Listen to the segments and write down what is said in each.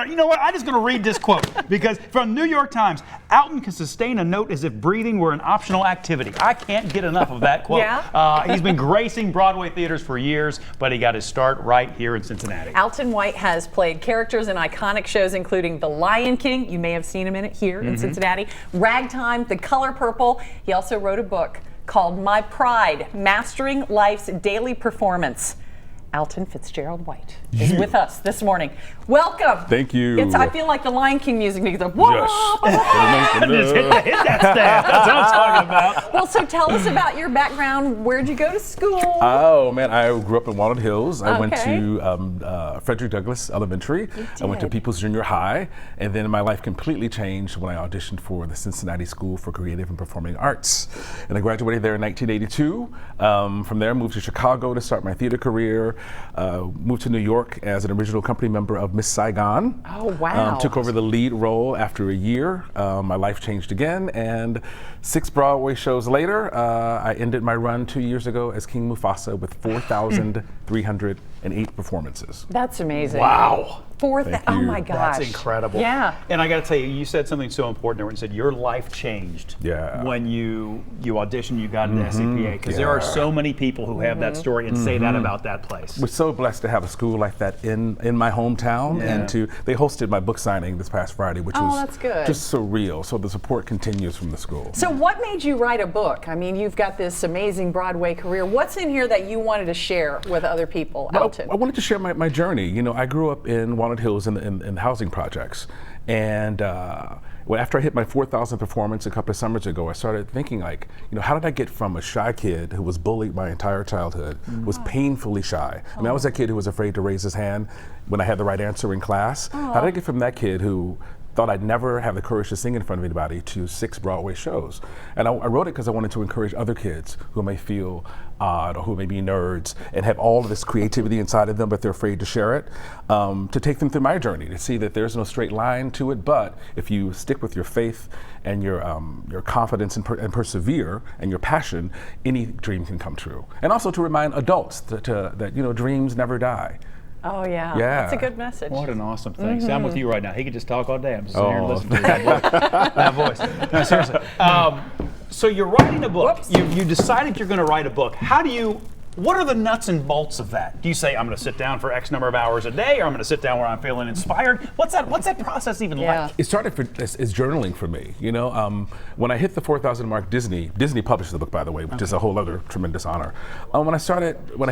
You know what? I'm just going to read this quote because from New York Times, Alton can sustain a note as if breathing were an optional activity. I can't get enough of that quote. Yeah? He's been gracing Broadway theaters for years, but he got his start right here in Cincinnati. Alton White has played characters in iconic shows including The Lion King. You may have seen him in it here in Cincinnati. Ragtime, The Color Purple. He also wrote a book called My Pride, Mastering Life's Daily Performance. Alton Fitzgerald White is with us this morning. Welcome. Thank you. I feel like the Lion King music because of whoa. Just hit that staff. That's what I'm talking about. Well, so tell us about your background. Where'd you go to school? Oh man, I grew up in Walnut Hills. I went to Frederick Douglass Elementary. I went to People's Junior High, and then my life completely changed when I auditioned for the Cincinnati School for Creative and Performing Arts, and I graduated there in 1982. From there, moved to Chicago to start my theater career. Moved to New York as an original company member of Miss Saigon. Oh, wow. Took over the lead role after a year. My life changed again, and 6 Broadway shows later, I ended my run 2 years ago as King Mufasa with 4,308 performances. That's amazing. Wow. Oh my gosh. That's incredible. Yeah. And I got to tell you, you said something so important there when you said your life changed when you auditioned, you got into SCPA, because there are so many people who have that story and say that about that place. We're so blessed to have a school like that in my hometown, and they hosted my book signing this past Friday, which was that's good. Just surreal. So the support continues from the school. So what made you write a book? I mean, you've got this amazing Broadway career. What's in here that you wanted to share with other people, Alton? I wanted to share my journey. You know, I grew up in Walnut Hills in housing projects, and after I hit my 4,000th performance a couple of summers ago, I started thinking, like, you know, how did I get from a shy kid who was bullied my entire childhood, was painfully shy? I mean, I was that kid who was afraid to raise his hand when I had the right answer in class. How did I get from that kid who thought I'd never have the courage to sing in front of anybody to 6 Broadway shows? And I wrote it because I wanted to encourage other kids who may feel odd or who may be nerds and have all of this creativity inside of them, but they're afraid to share it, to take them through my journey, to see that there's no straight line to it, but if you stick with your faith and your confidence and persevere and your passion, any dream can come true. And also to remind adults that you know, dreams never die. Oh, yeah. That's a good message. What an awesome thing. See, I'm with you right now. He could just talk all day. I'm just sitting here and listening to that voice. No, seriously. So you're writing a book. You decided you're going to write a book. What are the nuts and bolts of that? Do you say, I'm going to sit down for X number of hours a day, or I'm going to sit down where I'm feeling inspired? What's that process even like? It started as journaling for me. You know, when I hit the 4,000 mark, Disney published the book, by the way, which is a whole other tremendous honor. When I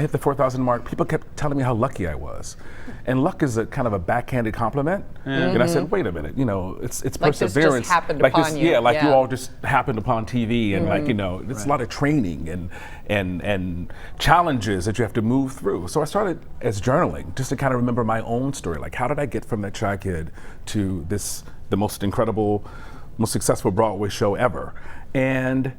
hit the 4,000 mark, people kept telling me how lucky I was. And luck is a kind of a backhanded compliment. And I said, wait a minute, you know, it's like perseverance. This just happened upon you. Yeah, like you all just happened upon TV, and like, you know, it's a lot of training and challenges that you have to move through. So I started as journaling, just to kind of remember my own story. Like, how did I get from that shy kid to the most incredible, most successful Broadway show ever? And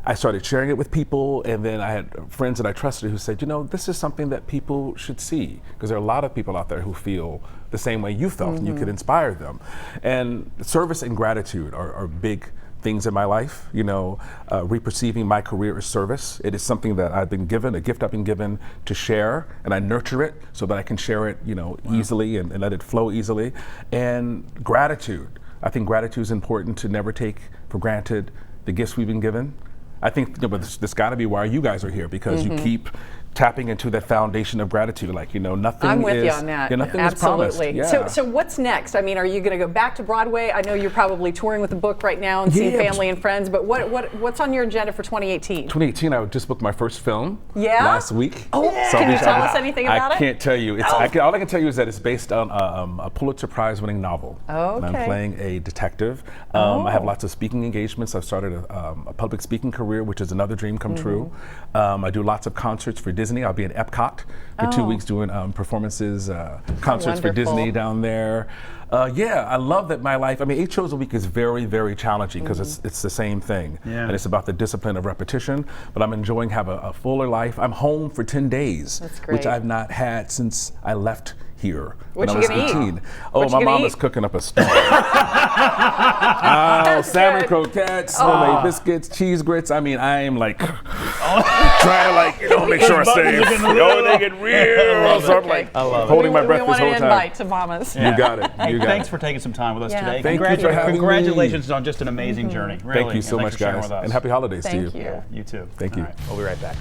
I started sharing it with people, and then I had friends that I trusted who said, you know, this is something that people should see, because there are a lot of people out there who feel the same way you felt, and you could inspire them. And service and gratitude are big things in my life. You know, reperceiving my career as service. It is something that I've been given, a gift I've been given to share, and I nurture it so that I can share it, you know, easily and let it flow easily. And gratitude. I think gratitude is important, to never take for granted the gifts we've been given. I think, you know, but this got to be why you guys are here, because you keep tapping into that foundation of gratitude. Like, you know, nothing I'm with is, you on that. Yeah, nothing Absolutely. is promised. Yeah. So what's next? I mean, are you going to go back to Broadway? I know you're probably touring with the book right now and seeing family and friends, but what's on your agenda for 2018? 2018, I just booked my first film last week. Oh, so can you tell us anything about it? I can't tell you. All I can tell you is that it's based on a Pulitzer Prize winning novel. Okay. And I'm playing a detective. I have lots of speaking engagements. I've started a public speaking career, which is another dream come true. I do lots of concerts for Disney. I'll be in Epcot for 2 weeks doing performances, concerts for Disney down there. Yeah, I love that my life, I mean, 8 shows a week is very, very challenging, because it's the same thing. And it's about the discipline of repetition, but I'm enjoying having a fuller life. I'm home for 10 days, which I've not had since I left here What when I you was gonna eat? 18. Oh, What you my gonna mom eat? is cooking up a storm. Salmon good. croquettes, homemade biscuits, cheese grits. I mean, I am like trying to make sure I stay. They get real. So I'm like holding my breath we this want whole an time. invite to Mama's. You got it. Hey, You got thanks it. for taking some time with us Yeah. today. Thank you for having me. Congratulations on just an amazing journey. Really. Thank you so And much, thanks for sharing guys, with us. and happy holidays to you. Thank you. You too. Thank All you. right, we'll be right back.